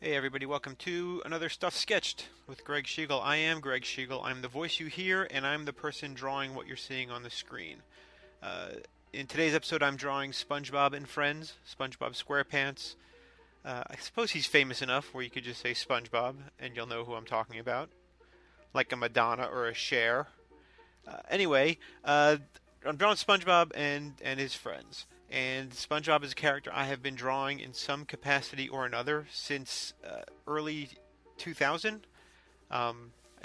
Hey everybody, welcome to another Stuff Sketched with Gregg Schigiel. I am Gregg Schigiel. I'm the voice you hear, and I'm the person drawing what you're seeing on the screen. In today's episode, I'm drawing SpongeBob and Friends, SpongeBob SquarePants. I suppose he's famous enough where you could just say SpongeBob, and you'll know who I'm talking about, like a Madonna or a Cher. I'm drawing SpongeBob and his friends. And SpongeBob is a character I have been drawing in some capacity or another since early 2000. I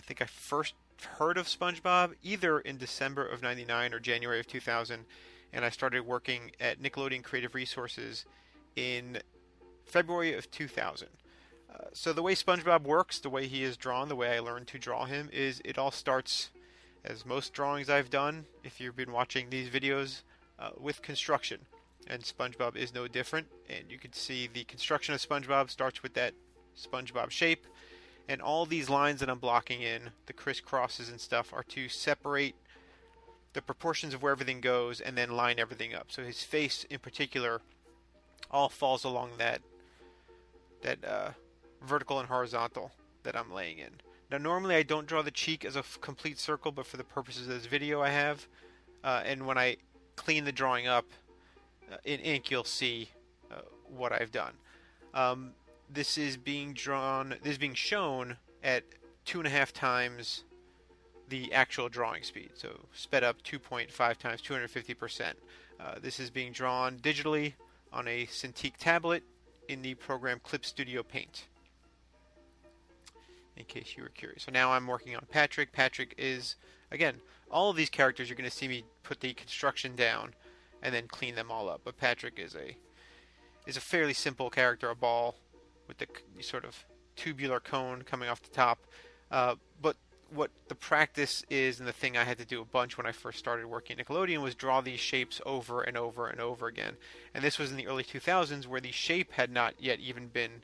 think I first heard of SpongeBob either in December of 99 or January of 2000, and I started working at Nickelodeon Creative Resources in February of 2000. So the way SpongeBob works, the way he is drawn, the way I learned to draw him, is it all starts, as most drawings I've done, if you've been watching these videos, with construction. And SpongeBob is no different. And you can see the construction of SpongeBob starts with that SpongeBob shape. And all these lines that I'm blocking in, the crisscrosses and stuff, are to separate the proportions of where everything goes and then line everything up. So his face in particular all falls along that vertical and horizontal that I'm laying in. Now normally I don't draw the cheek as a complete circle, but for the purposes of this video I have. And when I clean the drawing up in ink, you'll see what I've done. This is being shown at 2.5 times the actual drawing speed, so sped up 2.5 times, 250%. This is being drawn digitally on a Cintiq tablet in the program Clip Studio Paint, in case you were curious. So now I'm working on Patrick. Patrick is, again, all of these characters you're going to see me put the construction down and then clean them all up. But Patrick is a fairly simple character, a ball with the sort of tubular cone coming off the top. But what the practice is, and the thing I had to do a bunch when I first started working at Nickelodeon, was draw these shapes over and over and over again. And this was in the early 2000s, where the shape had not yet even been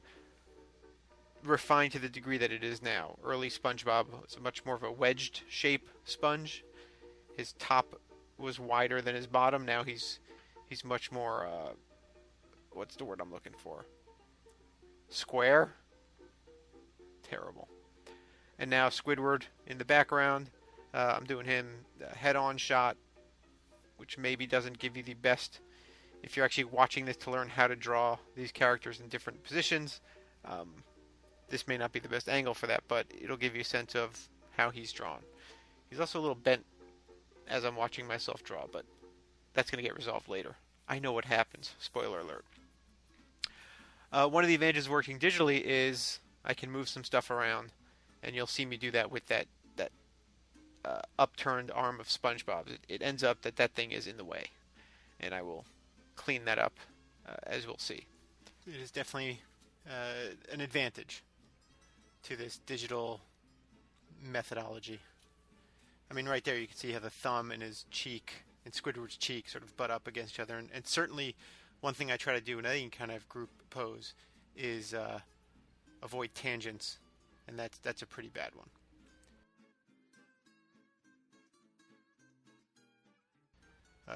refined to the degree that it is now. Early SpongeBob was much more of a wedged shape sponge. His top was wider than his bottom. Now he's much more what's the word I'm looking for? Square? Terrible. And now Squidward in the background. I'm doing him head-on shot, which maybe doesn't give you the best if you're actually watching this to learn how to draw these characters in different positions. This may not be the best angle for that, but it'll give you a sense of how he's drawn. He's also a little bent as I'm watching myself draw, but that's going to get resolved later. I know what happens. Spoiler alert. One of the advantages of working digitally is I can move some stuff around, and you'll see me do that with that upturned arm of SpongeBob. It ends up that thing is in the way, and I will clean that up, as we'll see. It is definitely an advantage to this digital methodology. I mean, right there you can see how the thumb and his cheek and Squidward's cheek sort of butt up against each other. And certainly one thing I try to do in any kind of group pose is avoid tangents, and that's a pretty bad one.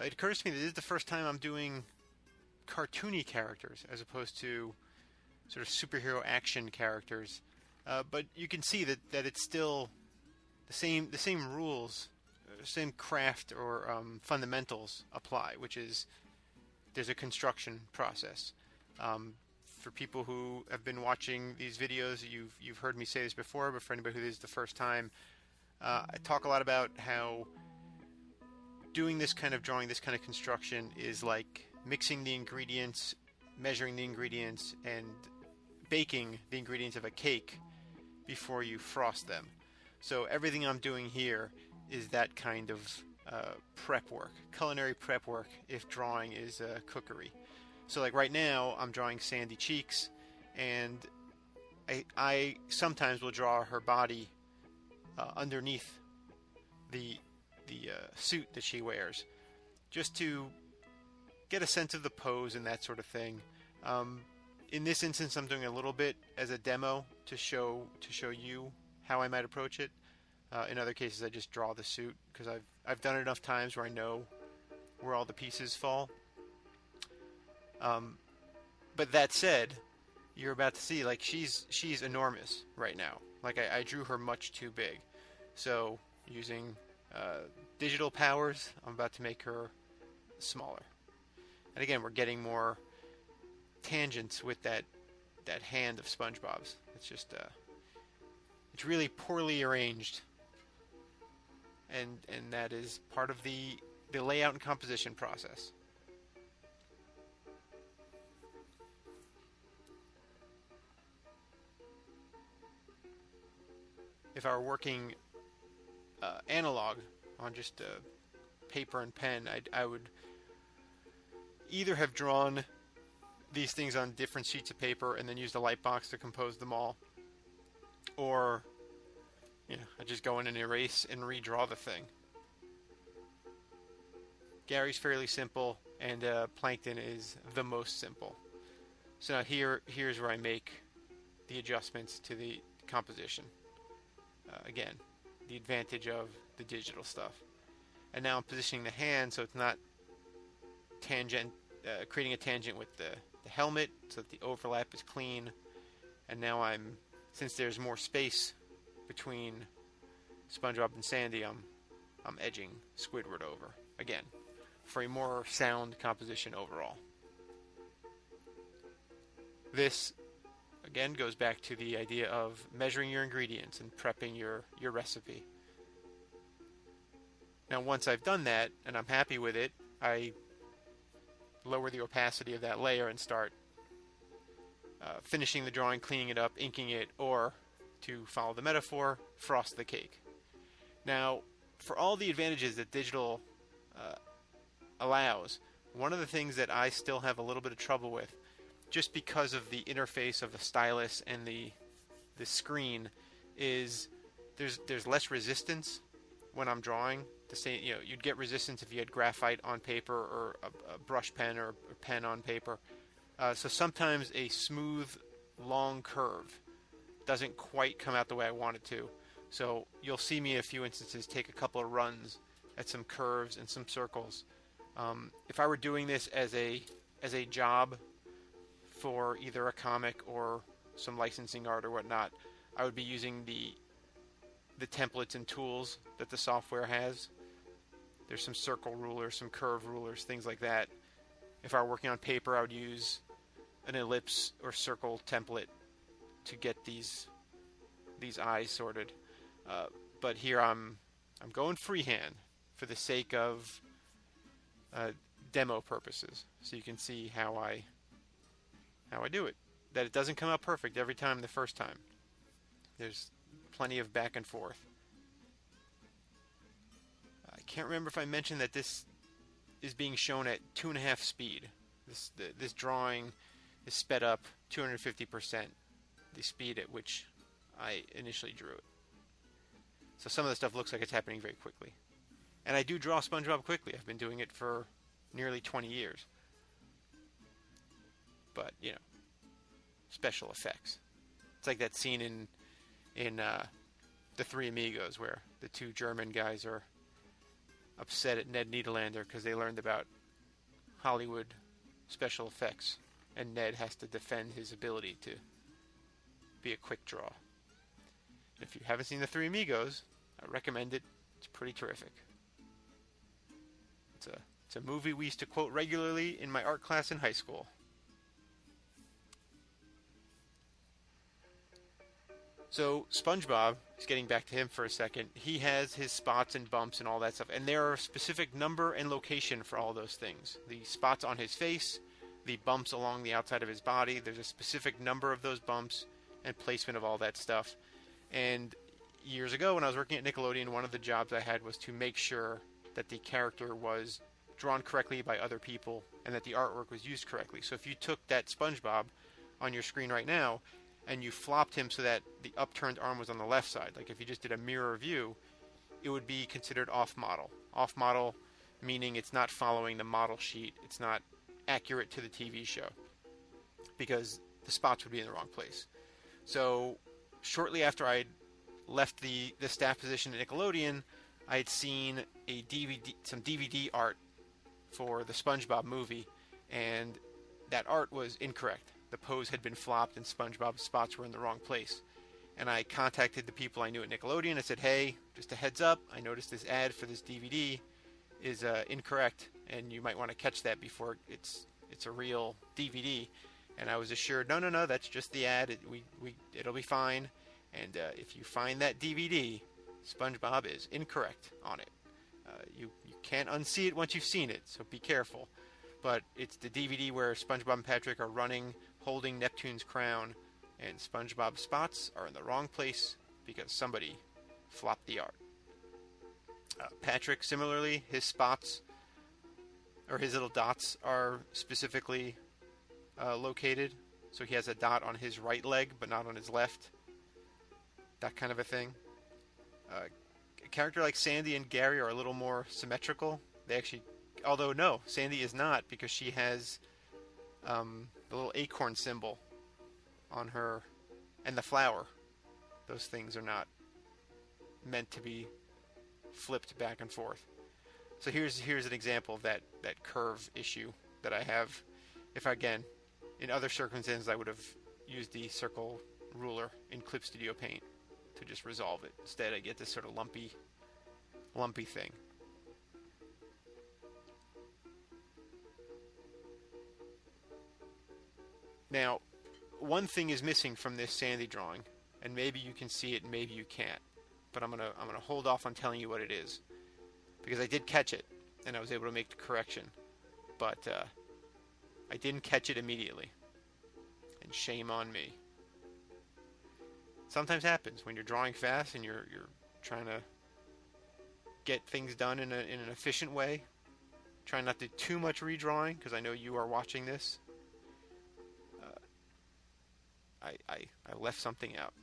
It occurs to me that this is the first time I'm doing cartoony characters as opposed to sort of superhero action characters. But you can see that it's still the same rules, same craft or fundamentals apply, which is there's a construction process. For people who have been watching these videos, you've heard me say this before, but for anybody who this is the first time, I talk a lot about how doing this kind of drawing, this kind of construction, is like mixing the ingredients, measuring the ingredients, and baking the ingredients of a cake before you frost them. So everything I'm doing here is that kind of prep work, culinary prep work, if drawing is cookery. So like right now, I'm drawing Sandy cheeks, and I sometimes will draw her body underneath the suit that she wears, just to get a sense of the pose and that sort of thing. In this instance, I'm doing a little bit as a demo to show you how I might approach it. In other cases, I just draw the suit because I've done it enough times where I know where all the pieces fall. But that said, you're about to see, like, she's enormous right now. Like, I drew her much too big. So using digital powers, I'm about to make her smaller. And again, we're getting more tangents with that hand of SpongeBob's. It's just it's really poorly arranged, and that is part of the layout and composition process. If I were working analog on just paper and pen, I would either have drawn these things on different sheets of paper and then use the light box to compose them all, or I just go in and erase and redraw the thing. Gary's fairly simple, and Plankton is the most simple. So now here's where I make the adjustments to the composition. Again, the advantage of the digital stuff. And now I'm positioning the hand so it's not creating a tangent with the helmet, so that the overlap is clean. And now since there's more space between SpongeBob and Sandy, I'm edging Squidward over again for a more sound composition overall. This again goes back to the idea of measuring your ingredients and prepping your recipe. Now once I've done that and I'm happy with it, I lower the opacity of that layer and start finishing the drawing, cleaning it up, inking it, or, to follow the metaphor, frost the cake. Now, for all the advantages that digital allows, one of the things that I still have a little bit of trouble with, just because of the interface of the stylus and the screen, is there's less resistance when I'm drawing. You'd get resistance if you had graphite on paper or a brush pen or a pen on paper. So sometimes a smooth, long curve doesn't quite come out the way I want it to. So you'll see me in a few instances take a couple of runs at some curves and some circles. If I were doing this as a job for either a comic or some licensing art or whatnot, I would be using the templates and tools that the software has. There's some circle rulers, some curve rulers, things like that. If I were working on paper, I would use an ellipse or circle template to get these eyes sorted. But here I'm going freehand for the sake of demo purposes, so you can see how I do it. That it doesn't come out perfect every time the first time. There's plenty of back and forth. I can't remember if I mentioned that this is being shown at 2.5 speed. This drawing is sped up 250% the speed at which I initially drew it. So some of the stuff looks like it's happening very quickly. And I do draw SpongeBob quickly. I've been doing it for nearly 20 years. But, special effects. It's like that scene in The Three Amigos where the two German guys are upset at Ned Niederlander because they learned about Hollywood special effects, and Ned has to defend his ability to be a quick draw. If you haven't seen The Three Amigos, I recommend it. It's pretty terrific. It's a movie we used to quote regularly in my art class in high school. So SpongeBob, just getting back to him for a second, he has his spots and bumps and all that stuff, and there are a specific number and location for all those things. The spots on his face, the bumps along the outside of his body, there's a specific number of those bumps and placement of all that stuff. And years ago when I was working at Nickelodeon, one of the jobs I had was to make sure that the character was drawn correctly by other people and that the artwork was used correctly. So if you took that SpongeBob on your screen right now and you flopped him so that the upturned arm was on the left side, like if you just did a mirror view, it would be considered off-model. Off-model meaning it's not following the model sheet. It's not accurate to the TV show because the spots would be in the wrong place. So shortly after I left the staff position at Nickelodeon, I had seen some DVD art for the SpongeBob movie, and that art was incorrect. the pose had been flopped and SpongeBob's spots were in the wrong place. And I contacted the people I knew at Nickelodeon. I said, hey, just a heads up, I noticed this ad for this DVD is incorrect, and you might want to catch that before it's a real DVD. And I was assured, no, that's just the ad. It'll be fine. And if you find that DVD, SpongeBob is incorrect on it. You can't unsee it once you've seen it, so be careful. But it's the DVD where SpongeBob and Patrick are running, holding Neptune's crown, and SpongeBob's spots are in the wrong place because somebody flopped the art. Patrick, similarly, his spots, or his little dots, are specifically located. So he has a dot on his right leg, but not on his left. That kind of a thing. A character like Sandy and Gary are a little more symmetrical. They actually, although no, Sandy is not, because she has the little acorn symbol on her, and the flower. Those things are not meant to be flipped back and forth. So here's an example of that curve issue that I have. If again, in other circumstances, I would have used the circle ruler in Clip Studio Paint to just resolve it. Instead, I get this sort of lumpy thing. Now, one thing is missing from this Sandy drawing, and maybe you can see it, and maybe you can't. But I'm gonna hold off on telling you what it is, because I did catch it, and I was able to make the correction, but I didn't catch it immediately, and shame on me. Sometimes happens when you're drawing fast and you're trying to get things done in an efficient way. Try not to do too much redrawing, because I know you are watching this. I left something out.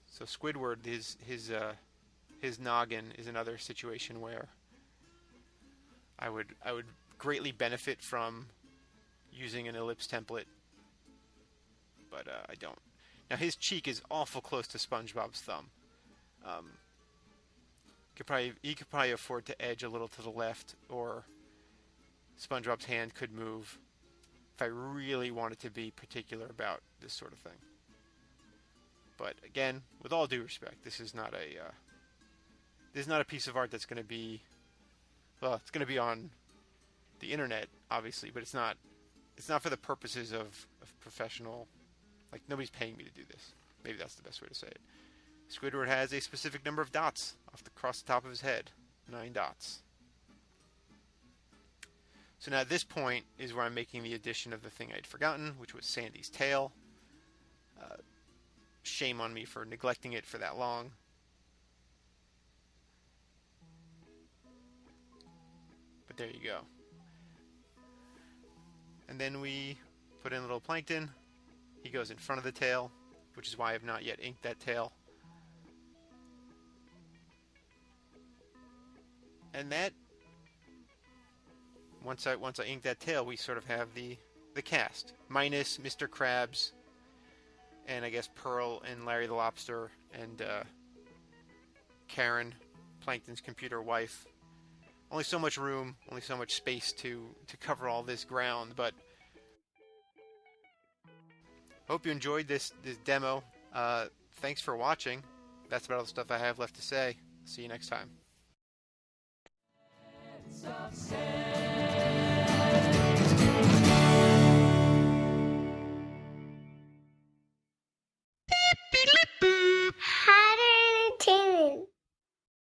So Squidward, his noggin is another situation where I would greatly benefit from using an ellipse template, but I don't. Now his cheek is awful close to SpongeBob's thumb. He could probably afford to edge a little to the left, or SpongeBob's hand could move if I really wanted to be particular about this sort of thing. But again, with all due respect, this is not a piece of art that's going to be, well, it's going to be on the internet, obviously, but it's not for the purposes of professional, like nobody's paying me to do this. Maybe that's the best way to say it. Squidward has a specific number of dots across the top of his head, 9 dots. So now at this point is where I'm making the addition of the thing I'd forgotten, which was Sandy's tail. Shame on me for neglecting it for that long. But there you go. And then we put in a little Plankton. He goes in front of the tail, which is why I have not yet inked that tail. And that, once I ink that tail, we sort of have the cast, minus Mr. Krabs, and I guess Pearl and Larry the Lobster, and Karen, Plankton's computer wife. Only so much room, only so much space to cover all this ground, but hope you enjoyed this demo. Thanks for watching. That's about all the stuff I have left to say. See you next time.